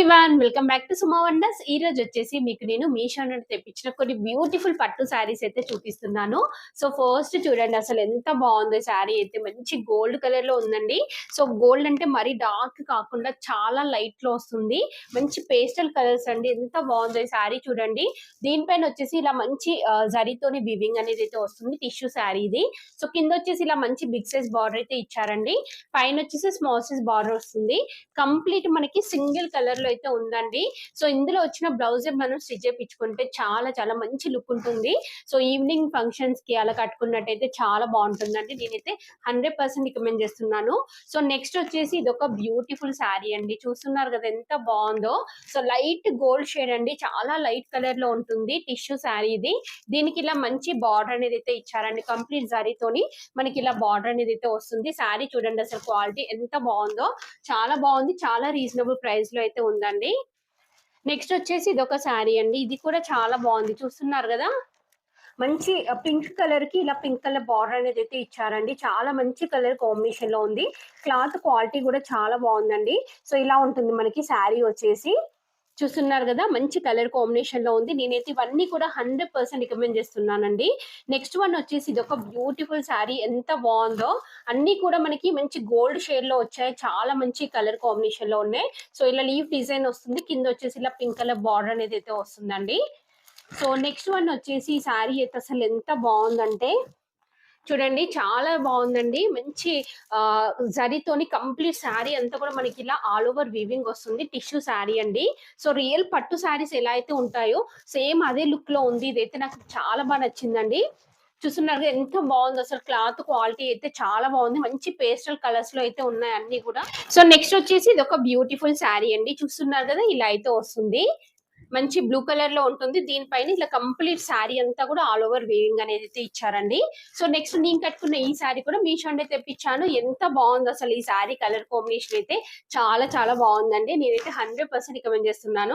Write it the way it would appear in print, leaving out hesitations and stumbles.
Everyone welcome back to Suma wonders. ఈ రోజు వచ్చేసి మీకు నేను మీషో నుండి తెప్పించిన కొన్ని బ్యూటిఫుల్ పట్టు శారీస్ అయితే చూపిస్తున్నాను. సో ఫస్ట్ చూడండి, అసలు ఎంత బాగుందో శారీ అయితే. మంచి గోల్డ్ కలర్ లో ఉందండి. సో గోల్డ్ అంటే మరీ డార్క్ కాకుండా చాలా లైట్ లో వస్తుంది. మంచి పేస్టల్ కలర్స్ అండి. ఎంత బాగుందో ఈ శారీ చూడండి. దీనిపైన వచ్చేసి ఇలా మంచి జరీతోని వివింగ్ అనేది అయితే వస్తుంది. టిష్యూ శారీ ఇది. సో కింద వచ్చేసి ఇలా మంచి బిగ్ సైజ్ బార్డర్ అయితే ఇచ్చారండి. పైన వచ్చేసి స్మాల్ సైజ్ బార్డర్ వస్తుంది. కంప్లీట్ మనకి సింగిల్ కలర్ లో అయితే ఉందండి. సో ఇందులో వచ్చిన బ్లౌజ్ మనం స్టిచ్ చేయించుకుంటే చాలా చాలా మంచి లుక్ ఉంటుంది. సో ఈవినింగ్ ఫంక్షన్స్ కి అలా కట్టుకున్నట్టయితే చాలా బాగుంటుందండి. నేనైతే 100% రికమెండ్ చేస్తున్నాను. సో నెక్స్ట్ వచ్చేసి ఇది ఒక బ్యూటిఫుల్ శారీ అండి. చూస్తున్నారు కదా ఎంత బాగుందో. సో లైట్ గోల్డ్ షేడ్ అండి, చాలా లైట్ కలర్ లో ఉంటుంది. టిష్యూ శారీ ఇది. దీనికి ఇలా మంచి బార్డర్ అనేది అయితే ఇచ్చారండి. కంప్లీట్ జరీతోని మనకి ఇలా బార్డర్ అనేది అయితే వస్తుంది. శారీ చూడండి అసలు క్వాలిటీ ఎంత బాగుందో. చాలా బాగుంది. చాలా రీజనబుల్ ప్రైస్ లో అయితే ఉందండి. నెక్స్ట్ వచ్చేసి ఇది ఒక శారీ అండి. ఇది కూడా చాలా బాగుంది. చూస్తున్నారు కదా, మంచి పింక్ కలర్ కి ఇలా పింక్ కలర్ బార్డర్ అనేది అయితే ఇచ్చారండి. చాలా మంచి కలర్ కాంబినేషన్ లో ఉంది. క్లాత్ క్వాలిటీ కూడా చాలా బాగుందండి. సో ఇలా ఉంటుంది మనకి శారీ వచ్చేసి. చూస్తున్నారు కదా, మంచి కలర్ కాంబినేషన్ లో ఉంది. నేనైతే ఇవన్నీ కూడా 100% రికమెండ్ చేస్తున్నానండి. నెక్స్ట్ వన్ వచ్చేసి ఇది ఒక బ్యూటిఫుల్ శారీ. ఎంత బాగుందో. అన్ని కూడా మనకి మంచి గోల్డ్ షేడ్ లో వచ్చాయి. చాలా మంచి కలర్ కాంబినేషన్ లో ఉన్నాయి. సో ఇలా లీవ్ డిజైన్ వస్తుంది. కింద వచ్చేసి ఇలా పింక్ కలర్ బార్డర్ అనేది అయితే వస్తుందండి. సో నెక్స్ట్ వన్ వచ్చేసి ఈ శారీ అయితే అసలు ఎంత బాగుందంటే చూడండి, చాలా బాగుందండి. మంచి జరీతోని కంప్లీట్ శారీ అంతా కూడా మనకి ఇలా ఆల్ ఓవర్ వీవింగ్ వస్తుంది. టిష్యూ శారీ అండి. సో రియల్ పట్టు శారీస్ ఎలా అయితే ఉంటాయో సేమ్ అదే లుక్ లో ఉంది. ఇదైతే నాకు చాలా బాగా నచ్చిందండి. చూస్తున్నారు ఎంత బాగుంది. అసలు క్లాత్ క్వాలిటీ అయితే చాలా బాగుంది. మంచి పేస్టల్ కలర్స్ లో అయితే ఉన్నాయి అన్ని కూడా. సో నెక్స్ట్ వచ్చేసి ఇది ఒక బ్యూటిఫుల్ శారీ అండి. చూస్తున్నారు కదా, ఇలా అయితే వస్తుంది. మంచి బ్లూ కలర్ లో ఉంటుంది. దీనిపైన ఇలా కంప్లీట్ శారీ అంతా కూడా ఆల్ ఓవర్ వీవింగ్ అనేది అయితే ఇచ్చారండి. సో నెక్స్ట్ నేను కట్టుకున్న ఈ శారీ కూడా మీషో నుండి తెప్పించాను. ఎంత బాగుంది అసలు ఈ శారీ కలర్ కాంబినేషన్ అయితే. చాలా చాలా బాగుందండి. నేనైతే 100% రికమెండ్ చేస్తున్నాను.